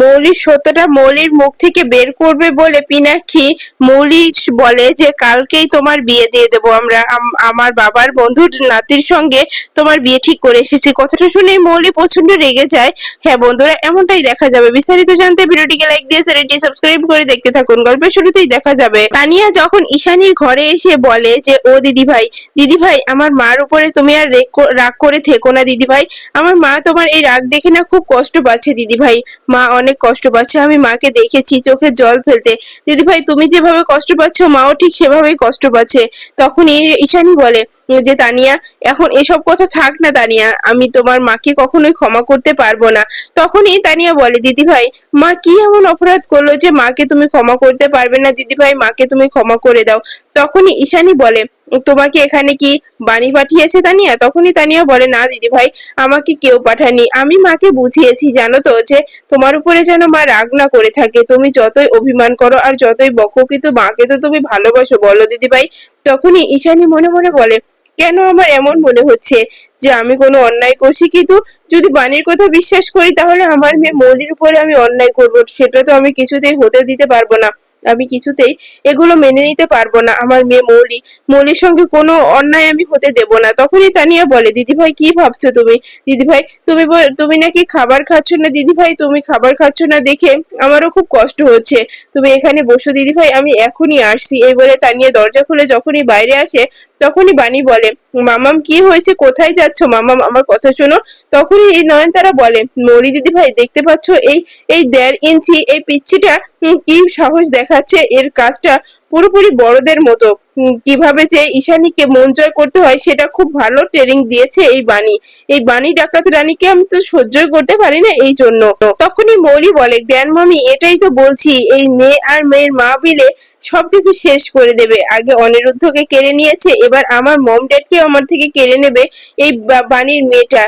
মৌলির সত্যটা মৌলির মুখ থেকে বের করবে বলে পিনাক্ষী মৌলি বলে যে কালকেই তোমার বিয়ে দিয়ে দেবো আমরা, আমার বাবার বন্ধুর নাতির সঙ্গে তোমার বিয়ে ঠিক করে এসেছি। কথাটা শুনে মৌলি প্রচন্ড রেগে যায়। হ্যাঁ বন্ধুরা, এমনটাই দেখা যাবে। বিস্তারিত জানতে ভিডিওটিকে লাইক দিয়ে চ্যানেলটি সাবস্ক্রাইব করে দেখতে থাকুন। গল্পের শুরুতেই দেখা যাবে তানিয়া যখন ঈশানীর ঘরে এসে বলে যে ও দিদি ভাই আমার মার উপরে তুমি আর রাগ করে থেকো না দিদি ভাই, আমার মা তোমার এই রাগ দেখে না খুব কষ্ট পাচ্ছে দিদি ভাই, মা অনেক কষ্ট পাচ্ছে, আমি মাকে দেখেছি চোখে জল ফেলতে, দিদি ভাই তুমি যেভাবে কষ্ট পাচ্ছ মাও ঠিক সেভাবেই কষ্ট পাচ্ছে। তখনই ঈশানী বলে যে তানিয়া এখন এসব কথা থাক না তানিয়া, আমি তোমার মাকে কখনোই ক্ষমা করতে পারবো না। তখনই তানিয়া বলে দিদি ভাই মা কি এমন অপরাধ করলো যে মাকে তুমি ক্ষমা করতে পারবে না দিদি ভাই, মাকে তুমি ক্ষমা করে দাও। তখনই ঈশানী বলে তোমাকে এখানে কি বাণী পাঠিয়েছে তানিয়া? তখনই তানিয়া বলে না দিদি ভাই, আমাকে কেউ পাঠায়নি, আমি মাকে বুঝিয়েছি জানো তো যে তোমার উপরে যেন মা রাগ না করে থাকে, তুমি যতই অভিমান করো আর যতই বকো কিন্তু মাকে তো তুমি ভালোবাসো বলো দিদি ভাই। তখনই ঈশানী মনে মনে বলে কেন আমার এমন মনে হচ্ছে যে আমি কোনো অন্যায় করছি, কিন্তু যদি বাণীর কথা বিশ্বাস করি তাহলে আমার মেয়ে মৌলির উপরে আমি অন্যায় করব, সেটা তো আমি কিছুতেই হতে দিতে পারবো না, আমি কিছুতেই এগুলো মেনে নিতে পারবো না, আমার মেয়ে মৌলির সঙ্গে কোনো অন্যায় আমি হতে দেব না। তখনই তানিয়া বলে দিদি ভাই কি ভাবছো তুমি, দিদি ভাই তুমি নাকি খাবার খাচ্ছ না দিদি ভাই, তুমি খাবার খাচ্ছ না দেখে আমারও খুব কষ্ট হচ্ছে, তুমি এখানে বসো দিদি ভাই আমি এখনই আসছি। এই বলে তানিয়া দরজা খুলে যখনই বাইরে আসে তখনই বাণী বলে মামাম কি হয়েছে, কোথায় যাচ্ছ মামাম, আমার কথা শোনো। তখনই এই নয়নতারা বলে মৌলি দিদি ভাই দেখতে পাচ্ছ এই এই 1.5 ইঞ্চি এই পিচ্ছিটা কি সাহস দেখাচ্ছে, এর কাজটা পুরোপুরি বড়দের মতো, কিভাবে যে ঈশানীকে মন জয় করতে হয় সেটা খুব ভালো ট্রেনিং দিয়েছে এই বাণী ডাকাত রানীকে আমি তো সহ্যই করতে পারি না এই জন্য। তখনই মৌলি বলে গ্র্যান্ড মামি এটাই তো বলছি, এই মেয়ে আর মেয়ের মা মিলে সবকিছু শেষ করে দেবে, আগে অনিরুদ্ধকে কেড়ে নিয়েছে এবার আমার মম ড্যাডকে আমার থেকে কেড়ে নেবে এই বাণীর মেয়েটা,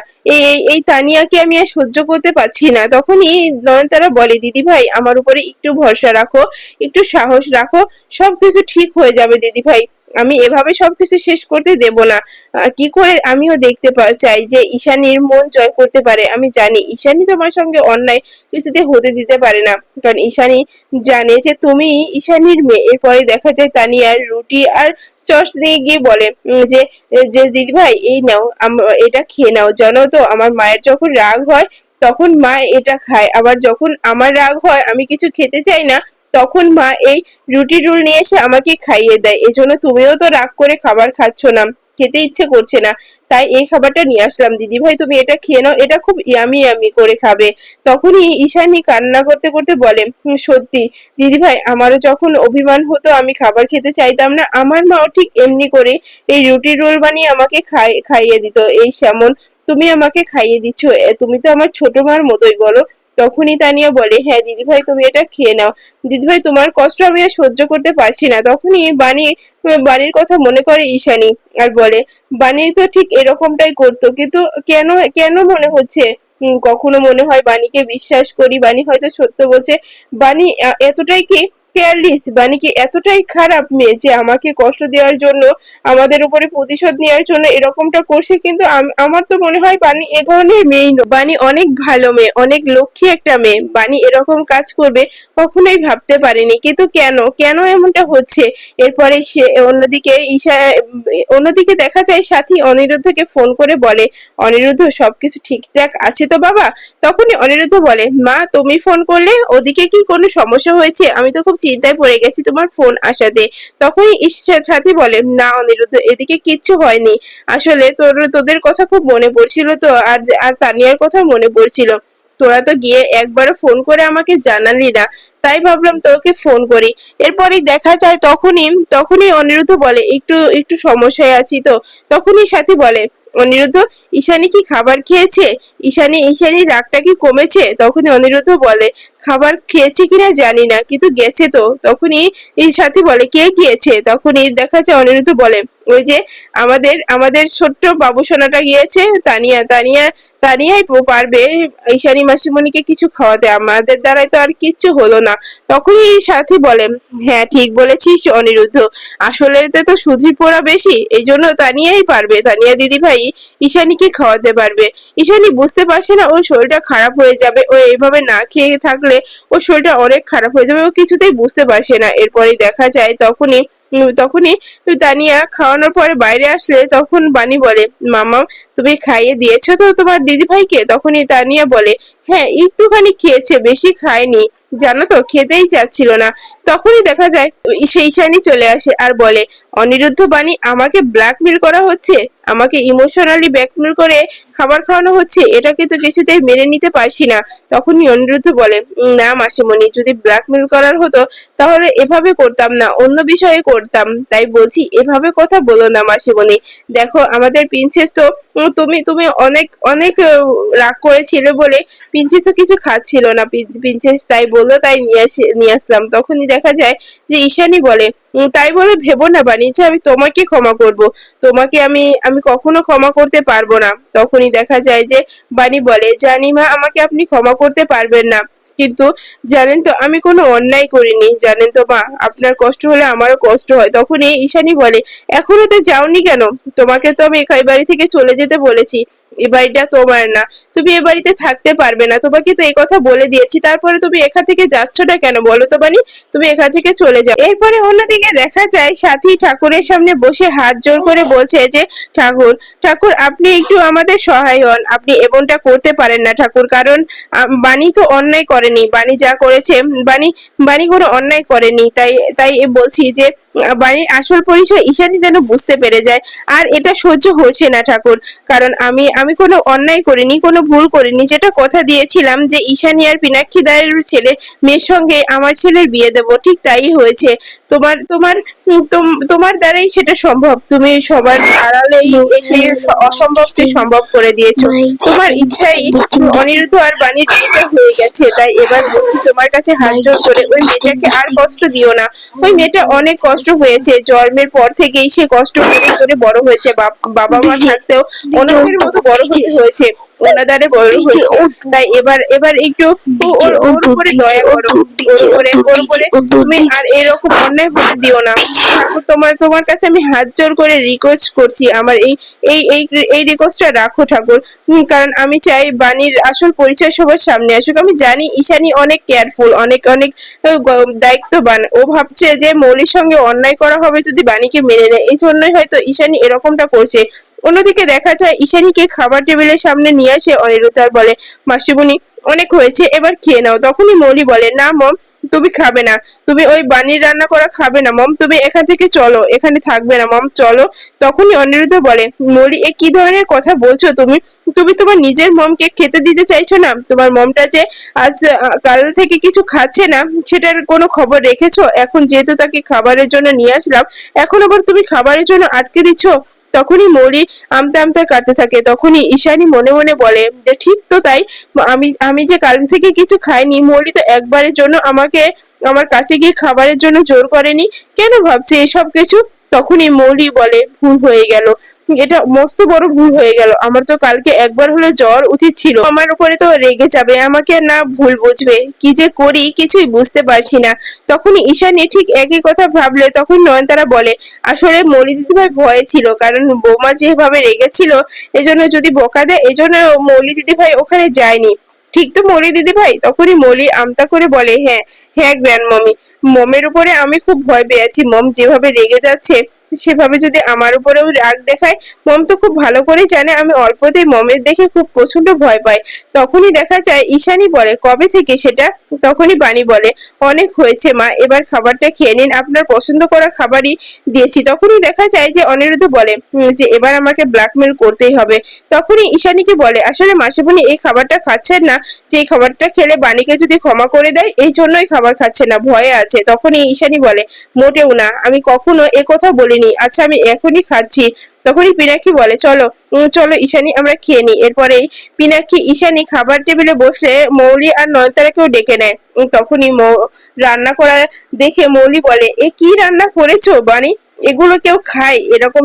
এই তানিয়াকে আমি আর সহ্য করতে পারছি না। তখনই নয়নতারা বলে দিদি ভাই আমার উপরে একটু ভরসা রাখো, একটু সাহস রাখো, সবকিছু ঠিক হয়ে যাবে দিদি ভাই, আমি এভাবে সবকিছু শেষ করতে দেব না। কি করে আমিও দেখতে চাই যে ঈশানীর মন জয় করতে পারে, আমি জানি ঈশানী তোমার সঙ্গে অন্যায় কিছুতে হতে দিতে পারে না, কারণ ঈশানী জানে যে তুমি ঈশানীর মেয়ে। এরপরে দেখা যায় তানিয়ার রুটি আর চস নিয়ে গিয়ে বলে যে যে দিদি ভাই এই নাও এটা খেয়ে নাও, জানো তো আমার মায়ের যখন রাগ হয় তখন মা এটা খায়, আবার যখন আমার রাগ হয় আমি কিছু খেতে চাই না তখন মা এই রুটি রোল নিয়ে এসে আমাকে খাইয়ে দেয়, এজন্য তুমিও তো রাগ করে খাবার খাচ্ছ না, খেতে ইচ্ছে করছে না, তাই এই খাবারটা নিয়ে আসলাম দিদি ভাই তুমি এটা খেয়ে নাও, এটা খুব ইয়ামি করে খাবে। তখনই ঈশানী কান্না করতে করতে বলে সত্যি দিদি ভাই আমারও যখন অভিমান হতো আমি খাবার খেতে চাইতাম না, আমার মাও ঠিক এমনি করে এই রুটি রোল বানিয়ে আমাকে খাইয়ে দিত, এই সেমন তুমি আমাকে খাইয়ে দিচ্ছ, তুমি তো আমার ছোট মার মতোই বলো। তখনই তানিয়া বলে হ্যাঁ দিদি ভাই তুমি এটা খেয়ে নাও, দিদি ভাই তোমার কষ্ট আমি আর সহ্য করতে পারছি না। তখনই বাণীর কথা মনে করে ঈশানী আর বলে বাণী তো ঠিক এরকমটাই করতো, কিন্তু কেন কেন মনে হচ্ছে কখনো মনে হয় বাণীকে বিশ্বাস করি, বাণী হয়তো সত্য বলছে, বাণী এতটাই কি কেয়ারলেস, বাণী কি এতটাই খারাপ মেয়ে যে আমাকে কষ্ট দেওয়ার জন্য, আমাদের উপরে প্রতিশোধ নেওয়ার জন্য এরকমটা করছে, কিন্তু আমার তো মনে হয় বাণী এ ধরনের মেয়েই নয়, বাণী অনেক ভালো মেয়ে, অনেক লক্ষ্মী একটা মেয়ে, বাণী এরকম কাজ করবে কখনোই ভাবতে পারিনি, কিন্তু কেন কেন এমনটা হচ্ছে। এরপরে সে অন্যদিকে দেখা যায় সাথী অনিরুদ্ধকে ফোন করে বলে অনিরুদ্ধ সবকিছু ঠিকঠাক আছে তো বাবা? তখনই অনিরুদ্ধ বলে মা তুমি ফোন করলে, ওদিকে কি কোনো সমস্যা হয়েছে, আমি তো খুব চিন্তায় পড়ে গেছি তোমার ফোন আসাতে। তখনই সাথী বলে না অনিরুদ্ধ এদিকে কিচ্ছু হয়নি, আসলে তোদের কথা খুব মনে পড়ছিল তো, আর তানিয়ার কথা মনে পড়ছিল, তোরা তো গিয়ে একবারও ফোন করে আমাকে জানালি না, তাই ভাবলাম তোকে ফোন করি। এরপরই দেখা যায় তখনই অনিরুদ্ধ বলে একটু একটু সমস্যায় আছি তো। তখনই সাথী বলে অনিরুদ্ধ ঈশানী কি খাবার খেয়েছে, ঈশানীর রাগটা কি কমেছে? তখনই অনিরুদ্ধ বলে খাবার খেয়েছে কিনা জানি না, কিন্তু গেছে তো। তখনই এই সাথী বলে কে গিয়েছে? তখনই দেখা যায় অনিরুদ্ধ বলে ওই যে আমাদের আমাদের ছোট্ট বাবুসোনাটা গিয়েছে, তানিয়াই পারবে ঈশানী মাসিমণিকে কিছু খাওয়াতে, আমাদের দ্বারাই তো আর কিচ্ছু হলো না। তখনই সাথী বলে হ্যাঁ ঠিক বলেছিস অনিরুদ্ধ, আসলে তো সুধি পোড়া বেশি, এই জন্য তানিয়াই পারবে, তানিয়া দিদি ভাই ঈশানীকে ঈশানীকে খাওয়াতে পারবে। ঈশানী বুঝতে পারছে না ওর শরীরটা খারাপ হয়ে যাবে, ও এইভাবে না খেয়ে থাকলে ওর শরীরটা অনেক খারাপ হয়ে যাবে, ও কিছুতেই বুঝতে পারছে না। এরপরে দেখা যায় তখনই তানিয়া খাওয়ানোর পরে বাইরে আসলে তখন বানি বলে, মামা তুমি খাইয়ে দিয়েছো তো তোমার দিদি ভাইকে? তখনই তানিয়া বলে, হ্যাঁ একটুখানি খেয়েছে, বেশি খায়নি, জানো তো খেতেই চাচ্ছিল না। তখনই দেখা যায় সেই ঈশানী চলে আসে আর বলে, অনিরুদ্ধ বানি আমাকে ব্ল্যাকমেল করা হচ্ছে, আমাকে ইমোশনালি ব্ল্যাকমেল করে খাবার খাওয়ানো হচ্ছে, এটা কিন্তু কিছুতেই মেনে নিতে পারছি না। তখনই অনিরুদ্ধ বলে, না মাসিমণি, যদি ব্ল্যাকমেল করার হতো তাহলে এভাবে করতাম না, অন্য বিষয়ে করতাম, তাই বলছি এভাবে কথা বলো না মাসিমণি। দেখো আমাদের প্রিন্সেস তো তুমি তুমি অনেক অনেক রাগ করেছিলে বলে প্রিন্সেস তো কিছু খাচ্ছিল না, প্রিন্সেস তাই বললো, তাই নিয়ে আসলাম। তখনই দেখা যায় যে ঈশানী বলে, তাই বলে ভেবো না বানি যে আমি তোমাকে ক্ষমা করব, তোমাকে আমি আমি কখনো ক্ষমা করতে পারবো না। তখনই দেখা যায় যে বানি বলে, জানি মা আমাকে আপনি ক্ষমা করতে পারবেন না, কিন্তু জানেন তো আমি কোনো অন্যায় করিনি, জানেন তো মা আপনার কষ্ট হলে আমারও কষ্ট হয়। তখন এই ঈশানী বলে, এখনো তো যাওনি কেন? তোমাকে তো আমি এই বাড়ি থেকে চলে যেতে বলেছি, এ বাড়িটা তোমার না, তুমি এ বাড়িতে থাকতে পারবে না, তোমাকে তো এই কথা বলে দিয়েছি, তারপরে তুমি এখান থেকে যাচ্ছটা কেন বলো তো বানি? তুমি এখান থেকে চলে যাও। এরপরে অন্যদিকে দেখা যায় সাথী ঠাকুরের সামনে বসে হাত জোর করে বলছে যে, ঠাকুর ঠাকুর আপনি একটু আমাদের সহায় হন, আপনি এমনটা করতে পারেন না ঠাকুর, কারণ বানি তো অন্যায় করেনি, বানি যা করেছে, বানি বানি কোনো অন্যায় করেনি, তাই তাই বলছি যে বাড়ির আসল পরিচয় ঈশানী যেন বুঝতে পেরে যায়, আর এটা সহ্য হচ্ছে না ঠাকুর, কারণ আমি আমি কোনো অন্যায় করিনি, কোনো ভুল করিনি, যেটা কথা দিয়েছিলাম যে ঈশানী আর পিনাক্ষী দায়ের ছেলে মেয়ের সঙ্গে আমার ছেলের বিয়ে দেব, ঠিক তাই হয়েছে। তোমার তোমার তোমার দ্বারাই সেটা সম্ভব, তুমি সবার আড়ালেই সেই অসম্ভবকে সম্ভব করে দিয়েছো, তোমার ইচ্ছাই অনিরুদ্ধ আর বাণীর বিয়েটা হয়ে গেছে, তাই এবার বলছি তোমার কাছে হাত জোর করে ওই মেয়েটাকে আর কষ্ট দিও না। ওই মেয়েটা অনেক কষ্ট হয়েছে, জন্মের পর থেকেই সে কষ্ট করে করে বড় হয়েছে, বাবা মা থাকতেও অনাথের মতো বড় হতে হয়েছে, অনাদারে বড় হয়েছে, তাই এবার এবার একটু ওর ওর উপরে দয়া করো, ওর উপরে তুমি আর এরকম অন্যায় হতে দিও না ঠাকুর, তোমার তোমার কাছে আমি হাত জোর করে রিকোয়েস্ট করছি, আমার এই এই এই এই রিকোয়েস্টটা রাখো ঠাকুর। কারণ আমি চাই বাণীর আসল পরিচয় সবার সামনে আসুক। আমি জানি ঈশানী অনেক কেয়ারফুল, অনেক অনেক দায়িত্ববান, ও ভাবছে যে মৌলির সঙ্গে অন্যায় করা হবে যদি বাণীকে মেনে নেয়, এই জন্যই হয়তো ঈশানী এরকমটা করছে। অন্যদিকে দেখা যায় ঈশানীকে খাবার টেবিলের সামনে নিয়ে আসে অনিরুদ্ধ আর বলে, মাসিমণি অনেক হয়েছে, এবার খেয়ে নাও। তখনই মৌলি বলে, না মম তুমি খাবে না, তুমি ওই বানির রান্না করা খাবে না মম, তুমি এখান থেকে চলো, এখানে থাকবে না মম, চলো। তখনই অনিরুদ্ধ বলে, মৌলি এ কি ধরনের কথা বলছো তুমি? তুমি তোমার নিজের মমকে খেতে দিতে চাইছো না? তোমার মমটা যে আজ কাল থেকে কিছু খাচ্ছে না, সেটার কোনো খবর রেখেছো? এখন যেহেতু তাকে খাবারের জন্য নিয়ে আসলাম, এখন আবার তুমি খাবারের জন্য আটকে দিচ্ছ? তখনই মৌলি আমতা আমতা কাটতে থাকে। তখনই ঈশানী মনে মনে বলে যে ঠিক তো তাই, আমি আমি যে কাল থেকে কিছু খাইনি, মৌলি তো একবারের জন্য আমাকে আমার কাছে গিয়ে খাবারের জন্য জোর করেনি, কেন ভাবছে এসব কিছু? তখনই মৌলি বলে, ভুল হয়ে গেল, এটা মস্ত বড় ভুল হয়ে গেল, আমার তো কালকে একবার হলে জ্বর উচিত ছিল, আমার উপরে তো রেগে যাবে, আমাকে না ভুল বুঝবে, কি যে করি কিছুই বুঝতে পারছি না। তখনই ঈশানী ঠিক একই কথা ভাবলে তখন নয়নতারা বলে, আসলে মৌলি দিদিভাই ভয়ে ছিল, কারণ বৌমা যেভাবে রেগেছিল, এজন্য যদি বকা দেয়, এজন্য মৌলি দিদিভাই ওখানে যায়নি। ঠিক তো মৌলি দিদিভাই? তখনই মৌলি আমতা করে বলে, হ্যাঁ হ্যাঁ গ্র্যান্ড মমি, মমের উপরে আমি খুব ভয় পেয়েছি, মম যেভাবে রেগে যাচ্ছে, সেভাবে যদি আমার উপরেও রাগ দেখায়, মম তো খুব ভালো করে জানে আমি অল্পতেই মমের দেখে খুব প্রচন্ড ভয় পাই। তখনই দেখা যায় ঈশানী বলে, কবে থেকে সেটা? তখনই বাণী বলে, অনেক হয়েছে মা, এবার খাবারটা খেয়ে নিন, আপনার পছন্দ করা খাবারই দিয়েছি। তখনই দেখা যায় যে অনিরুদ্ধ বলে যে এবার আমাকে ব্ল্যাকমেল করতেই হবে। তখনই ঈশানীকে বলে, আসলে মাসিমণি এই খাবারটা খাচ্ছেন না, যে এই খাবারটা খেলে বাণীকে যদি ক্ষমা করে দেয়, এই জন্যই খাবার খাচ্ছে না, ভয়ে আছে। তখনই ঈশানী বলে, মোটেও না, আমি কখনো এ কথা বলিনি, আচ্ছা আমি এখনই খাচ্ছি। তখনই পিনাকি বলে, চলো চলো ঈশানী আমরা খেয়ে নিই। এরপরেই পিনাকি ঈশানী খাবার টেবিলে বসলে মৌলি আর নয়নতারাকেও ডেকে নেয়। তখনই রান্না করা দেখে মৌলি বলে, এ কি রান্না করেছো বানি? এগুলো কেউ খায়? এরকম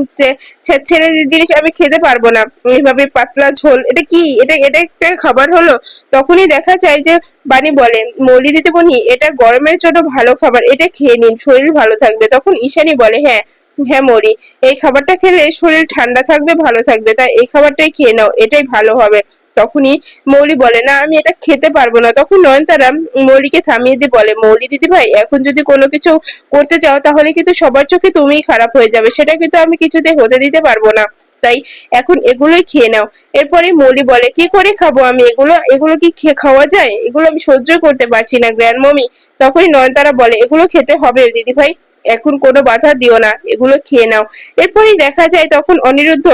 ছেড়ে জিনিস আমি খেতে পারবো না, এইভাবে পাতলা ঝোল, এটা কি? এটা এটা একটা খাবার হলো? তখনই দেখা যায় যে বানি বলে, মৌলি দিদিমণি এটা গরমের জন্য ভালো খাবার, এটা খেয়ে নিন, শরীর ভালো থাকবে। তখন ঈশানী বলে, হ্যাঁ হ্যাঁ মৌরি, এই খাবারটা খেলে শরীর ঠান্ডা থাকবে, ভালো থাকবে, তাই এই খাবারটাই খেয়ে নাও, এটাই ভালো হবে। তখনই মৌলি বলে, না আমি এটা খেতে পারবো না। তখন নয়নতারা মৌলিকে থামিয়ে দিয়ে বলে, মৌলি দিদি ভাই, এখন যদি কোনো কিছু করতে চাও তাহলে কিন্তু সবার চোখে তুমিই খারাপ হয়ে যাবে, সেটা কিন্তু আমি কিছুতে হতে দিতে পারবো না। তাই এখন এগুলোই খেয়ে নাও। এরপরে মৌলি বলে, কি করে খাবো আমি এগুলো? এগুলো কি খাওয়া যায়? এগুলো আমি সহ্য করতে পারছি না গ্র্যান্ড মমি। তখনই নয়নতারা বলে, এগুলো খেতে হবে দিদি ভাই, এখন কোনো বাধা দিও না, এগুলো খেয়ে নাও। এরপরই দেখা যায় তখন অনিরুদ্ধ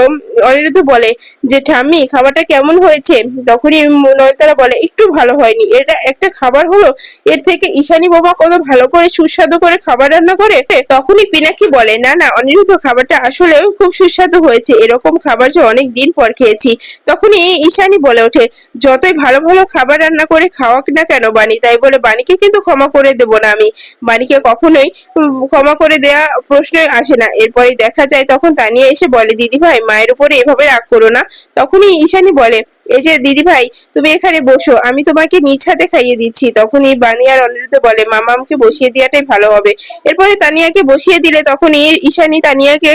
অনিরুদ্ধ বলে যে, ঠাম্মি খাবারটা কেমন হয়েছে? তখনই নয়নতারা বলে, একটু ভালো হয়নি, এটা একটা খাবার হলো? এর থেকে ঈশানী বাবা কত ভালো করে সুস্বাদু করে খাবার রান্না করে। তখনই পিনাকি বলে, না না অনিরুদ্ধ, খাবারটা আসলেও খুব সুস্বাদু হয়েছে, এরকম খাবার যে অনেক দিন পর খেয়েছি। তখনই ঈশানী বলে ওঠে, যতই ভালো ভালো খাবার রান্না করে খাওয়াক না কেন বানি, তাই বলে বানিকে কিন্তু ক্ষমা করে দেবো না আমি। বানিকে কখনোই ক্ষমা করে দেয়া প্রশ্নই আসে না। এরপরে দেখা যায় তখন তানিয়া এসে বলে, দিদি ভাই মায়ের উপরে এভাবে রাগ করো না। তখনই ঈশানী বলে, এই যে দিদি ভাই, তুমি এখানে বসো, আমি তোমাকে নিজ হাতে খাইয়ে দিচ্ছি। তখনই বানি আর অনিরুদ্ধ বলে, মামা আমাকে বসিয়ে দেওয়াটাই ভালো হবে। এরপরে তানিয়াকে বসিয়ে দিলে তখনই ঈশানী তানিয়াকে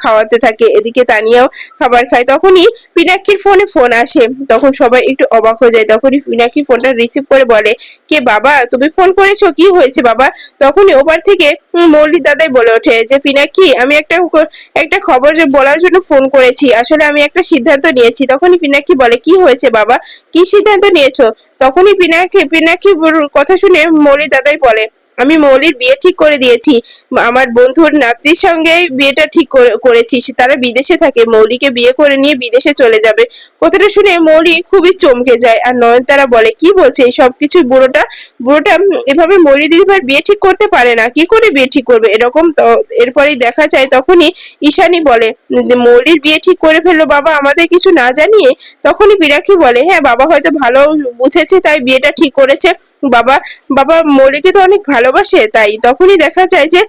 খাওয়াতে থাকে, এদিকে তানিয়াও খাবার খায়। তখনই পিনাকির ফোনে ফোন আসে, তখন সবাই একটু অবাক হয়ে যায়। তখনই পিনাকি ফোনটা রিসিভ করে বলে, কে বাবা, তুমি ফোন করেছো, কি হয়েছে বাবা? তখনই ওপার থেকে মৌলির দাদাই বলে ওঠে যে, পিনাকি আমি একটা খবর যে বলার জন্য ফোন করেছি, আসলে আমি একটা সিদ্ধান্ত নিয়েছি। তখনই পিনাকি বলে, কি হয়েছে বাবা, কি সিদ্ধান্ত নিয়েছো? তখনই পিনাকি কথা শুনে মৌলির দাদাই বলে, আমি মৌলির বিয়ে ঠিক করে দিয়েছি, আমার বন্ধুর নাতির সঙ্গে বিয়েটা ঠিক করেছি। তারা বিদেশে থাকে, মৌলিকে বিয়ে করে নিয়ে বিদেশে চলে যাবে। কথাটা শুনে মৌলি খুবই চমকে যায়। আর নয়নতারা বলে, কি বলছে এই সবকিছু? বুড়োটা বুড়োটা এভাবে মৌলি দিদিভাই বিয়ে ঠিক করতে পারে না, কি করে বিয়ে ঠিক করবে এরকম? তো এরপরেই দেখা যায় তখনই ঈশানী বলে, মৌলির বিয়ে ঠিক করে ফেললো বাবা আমাদের কিছু না জানিয়ে। তখনই পিনাকি বলে, হ্যাঁ বাবা হয়তো ভালো বুঝেছে তাই বিয়েটা ঠিক করেছে। বাবা বাবা মৌলিকে তো অনেক ভালোবাসে তাই। তখনই দেখা যায় যে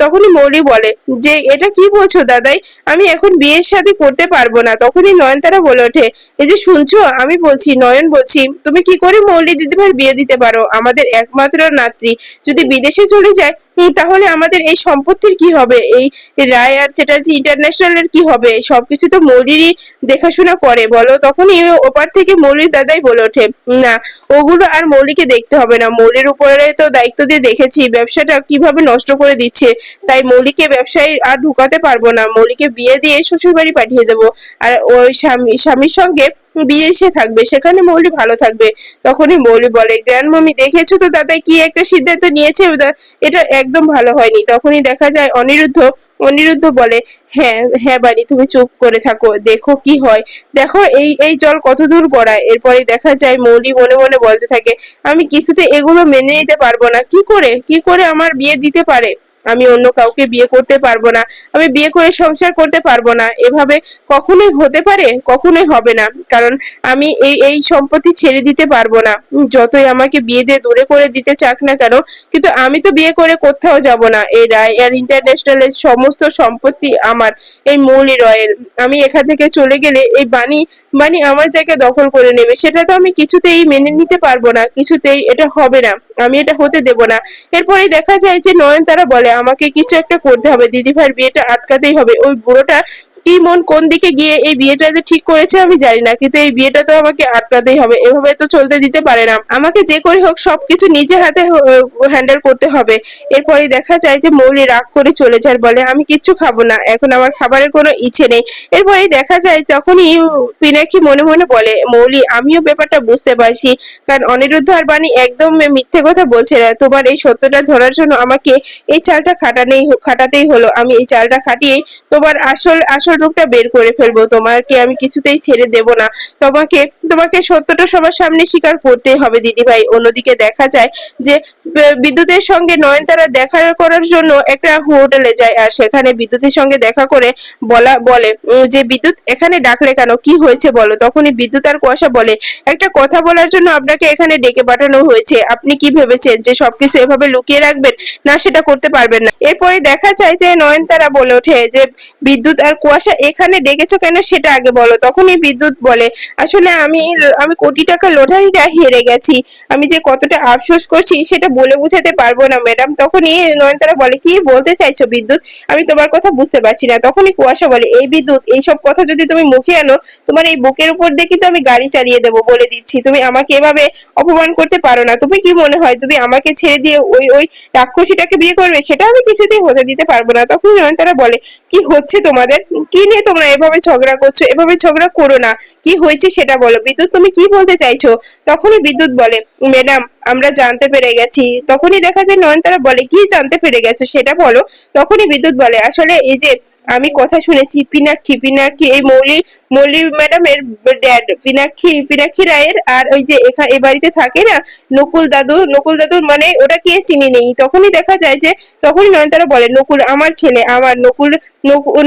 তখনই মৌলি বলে যে, এটা কি বলছো দাদাই, আমি এখন বিয়ের শাদী করতে পারবো না। তখনই নয়নতারা বলে ওঠে, এই যে শুনছো, আমি বলছি, নয়ন বলছি, তুমি কি করে মৌলি দিদিভাই বিয়ে দিতে পারো? আমাদের একমাত্র নাতৃ যদি বিদেশে চলে যায়, তাহলে আমাদের এই সম্পত্তির কি হবে? এই রায় আর চ্যাটার্জি ইন্টারন্যাশনাল এর কি হবে? সবকিছু তো মৌলিরই দেখাশোনা করে বলো। তখনই ওপার থেকে মৌলির দাদাই বলে ওঠে, না ওগুলো আর মৌলিকে দেখতে হবে না, মৌলির উপরে তো দায়িত্ব দিয়ে দেখেছি ব্যবসাটা কিভাবে নষ্ট করে দিচ্ছে, তাই মৌলিকে ব্যবসায় আর ঢুকাতে পারবো না। মৌলিকে বিয়ে দিয়ে শ্বশুর বাড়ি পাঠিয়ে দেবো, আর ওই স্বামীর সঙ্গে বিদেশে থাকবে, সেখানে মৌলি ভালো থাকবে। তখনই মৌলি বলে, গ্র্যান্ড মামি দেখেছো তো দাদা কি একটা সিদ্ধান্ত নিয়েছে, এটা একদম ভালো হয়নি। তখনই দেখা যায় অনিরুদ্ধ বলে, হ্যাঁ হ্যাঁ বাড়ি, তুমি চুপ করে থাকো, দেখো কি হয়, দেখো এই এই জল কত দূর গড়ায়। এরপরে দেখা যায় মৌলি মনে মনে বলতে থাকে, আমি কিছুতে এগুলো মেনে নিতে পারবো না, কি করে আমার বিয়ে দিতে পারে? আমি অন্য কাউকে বিয়ে করতে পারবো না, আমি বিয়ে করে সংসার করতে পারবো না, এভাবে কখনোই হতে পারে? কখনোই হবে না, কারণ আমি এই এই সম্পত্তি ছেড়ে দিতে পারবো না। যতই আমাকে বিয়ে দিয়ে দূরে করে দিতে চাক না কেন, কিন্তু আমি তো বিয়ে করে কোথাও যাব না। এই রায় এয়ার ইন্টারন্যাশনালের সমস্ত সম্পত্তি আমার, এই মৌলি রয়ের। আমি এখান থেকে চলে গেলে এই বাণী বাণী আমার জায়গা দখল করে নেবে, সেটা তো আমি কিছুতেই মেনে নিতে পারবো না, কিছুতেই এটা হবে না, আমি এটা হতে দেব না। এরপরে দেখা যায় যে নয়নতারা বলে, আমাকে কিছু একটা করতে হবে, দিদিভাইয়ের বিয়েটা আটকাতেই হবে। ওই বুড়োটা কি মন কোন দিকে গিয়ে এই বিয়েটা যে ঠিক করেছে আমি জানি না, কিন্তু এই বিয়েটা তো আমাকে আটকাতেই হবে, এভাবে তো চলতে দিতে পারে না, আমাকে যে করে হোক সবকিছু নিজে হাতে হ্যান্ডেল করতে হবে। এরপরে দেখা যায় যে মৌলি রাগ করে চলে যায়, বলে আমি কিচ্ছু খাবো না, এখন আমার খাবারের কোনো ইচ্ছে নেই। এরপরে দেখা যায় তখনই পিনাকি মনে মনে বলে, মৌলি আমিও ব্যাপারটা বুঝতে পারছি, কারণ অনিরুদ্ধ আর বাণী একদম মিথ্যে কথা বলছে না, তোমার এই সত্যটা ধরার জন্য আমাকে এই চালটা খাটাতেই হলো। আমি এই চালটা খাটিয়ে তোমার আসল আসল রূপটা বের করে ফেলবো, তোমাকে আমি কিছুতেই ছেড়ে দেব না, তোমাকে তোমাকে সত্যটা সবার সামনে স্বীকার করতেই হবে দিদি ভাই। অন্যদিকে দেখা যায় যে বিদ্যুতের সঙ্গে নয়নতারা দেখা করার জন্য একটা হোটেলে যায়, আর সেখানে বিদ্যুতের সঙ্গে দেখা করে বলে যে, বিদ্যুৎ এখানে ডাকলে কেন, কি হয়েছে বলো? তখনই বিদ্যুৎ আর কুয়াশা বলে, একটা কথা বলার জন্য আপনাকে এখানে ডেকে পাঠানো হয়েছে, আপনি কি ভেবেছেন যে সবকিছু এভাবে লুকিয়ে রাখবেন? না, সেটা করতে পারবেন না। এরপরে দেখা যায় যে নয়নতারা বলে ওঠে যে, বিদ্যুৎ আর কুয়াশা কুয়াশা এখানে ডেকেছো কেন সেটা আগে বলো। তখনই বিদ্যুৎ বলে, আসলে আমি আমি কোটি টাকা লটারিটা হেরে গেছি, আমি যে কতটা আফসোস করছি সেটা বলে বোঝাতে পারবো না ম্যাডাম। তখনই নয়নতারা বলে, কি বলতে চাইছো বিদ্যুৎ, আমি তোমার কথা বুঝতে পারছি না। তখনই কুয়াশা বলে, এই বিদ্যুৎ, এইসব কথা যদি তুমি মুখে আনো, তোমার এই বুকের উপর দিয়ে কিন্তু আমি গাড়ি চালিয়ে দেবো, বলে দিচ্ছি। তুমি আমাকে এভাবে অপমান করতে পারো না। তুমি কি মনে হয় তুমি আমাকে ছেড়ে দিয়ে ওই ওই রাক্ষসীটাকে বিয়ে করবে? সেটা আমি কিছুতেই হতে দিতে পারবো না। তখন নয়নতারা বলে, কি হচ্ছে তোমাদের, কি নিয়ে তোমরা এভাবে ঝগড়া করছো? এভাবে ঝগড়া করো না, কি হয়েছে সেটা বলো। বিদ্যুৎ, তুমি কি বলতে চাইছো? তখনই বিদ্যুৎ বলে, ম্যাডাম, আমরা জানতে পেরে গেছি। তখনই দেখা যায় নয়নতারা বলে, কি জানতে পেরে গেছো সেটা বলো। তখনই বিদ্যুৎ বলে, আসলে এই যে আমি কথা শুনেছি পিনাক্ষী এই মৌলি ম্যাডামের ড্যাড, পিনাক্ষী রায়ের, আর ওই যে এখানে এ বাড়িতে থাকে না নকুল দাদু মানে ওটা কে চিনি নেই। তখনই দেখা যায় যে, তখনই নয়নতারা বলে, নকুল আমার ছেলে, আমার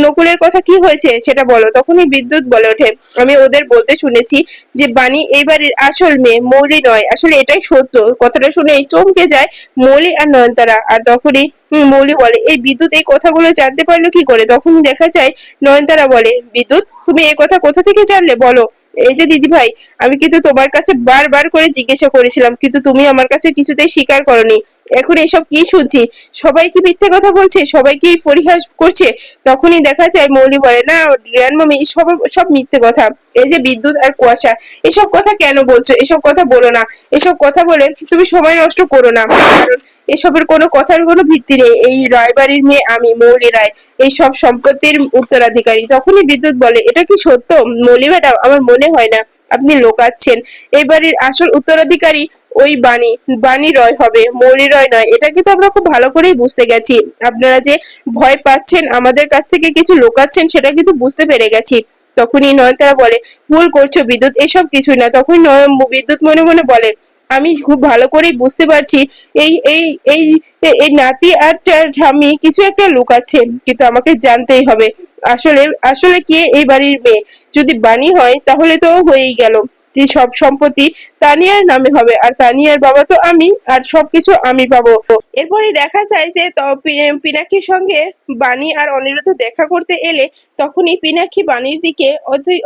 নকুলের কথা কি হয়েছে সেটা বলো। তখনই বিদ্যুৎ বলে ওঠে, আমি ওদের বলতে শুনেছি যে বাণী এই বাড়ির আসল মেয়ে, মৌলি নয়। আসলে এটাই সত্য। কথাটা শুনে চমকে যায় মৌলি আর নয়নতারা। আর তখনই মৌলি বলে, এই বিদ্যুৎ এই কথাগুলো জানতে পারলো কি করে? তখনই দেখা যায় নয়নতারা বলে, বিদ্যুৎ, তুমি এই কথা কোথা থেকে জানলে বলো। এই যে দিদি ভাই, আমি কিন্তু তোমার কাছে বারবার করে জিজ্ঞাসা করেছিলাম, কিন্তু তুমি আমার কাছে কিছুতেই স্বীকার করনি। এখন এসব কি শুনছি? সবাই কি মিথ্যে কথা বলছে? সবাই কি পরিহাস করছে? তখনই দেখা যায় মৌলি বলে, না গ্র্যান্ডমামি, সব সব মিথ্যে কথা। এই যে বিদ্যুৎ আর কুয়াশা, এসব কথা কেন বলছো? এসব কথা বলো না। এসব কথা বলে তুমি সময় নষ্ট করো না, কারণ এসবের কোনো কথার কোনো ভিত্তি নেই। এই রায়বাড়ির মেয়ে আমি, মৌলি রায়, এই সব সম্পত্তির উত্তরাধিকারী। তখনই বিদ্যুৎ বলে, এটা কি সত্য মৌলি ম্যাডাম? আমার মনে হয় না, আপনি লোকাচ্ছেন। এই বাড়ির আসল উত্তরাধিকারী ওই বাণী রয় হবে, মৌলি রয় নয়। এটা কিন্তু আমরা খুব ভালো করেই বুঝতে গেছি। আপনারা যে ভয় পাচ্ছেন, আমাদের কাছ থেকে কিছু লোকাচ্ছেন, সেটা কিন্তু বুঝতে পেরে গেছি। তখনই নয়নতারা বলে, ভুল করছো বিদ্যুৎ, এসব কিছুই না। তখন বিদ্যুৎ মনে মনে বলে, আমি খুব ভালো করেই বুঝতে পারছি এই এই এই এই নাতি আর ঠাম্মি কিছু একটা লুকাচ্ছে, কিন্তু আমাকে জানতেই হবে আসলে আসলে কে এই বাড়ির মেয়ে। যদি বাণী হয় তাহলে তো হয়েই গেল, যে সব সম্পত্তি তানিয়ার নামে হবে, আর তানিয়ার বাবা তো আমি, আর সবকিছু আমি পাবো। এরপরে দেখা যায় যে পিনাক্ষীর সঙ্গে বাণী আর অনিরুদ্ধ দেখা করতে এলে, তখনই পিনাক্ষী বাণীর দিকে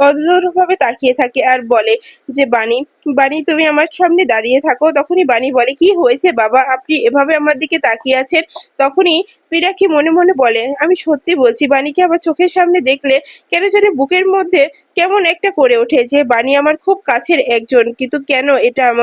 অদ্ভুতভাবে তাকিয়ে থাকে আর বলে যে, বাণী, বাণী, তুমি আমার সামনে দাঁড়িয়ে থাকো। তখনই বাণী বলে, কি হয়েছে বাবা, আপনি এভাবে আমার দিকে তাকিয়ে আছেন? তখনই পিনাক্ষী মনে মনে বলে, আমি সত্যি বলছি, বাণীকে আমার চোখের সামনে দেখলে কেন জানি বুকের মধ্যে কেমন একটা করে ওঠে, যে বাণী আমার খুব কাছের একজন, কিন্তু কেন এটা আমার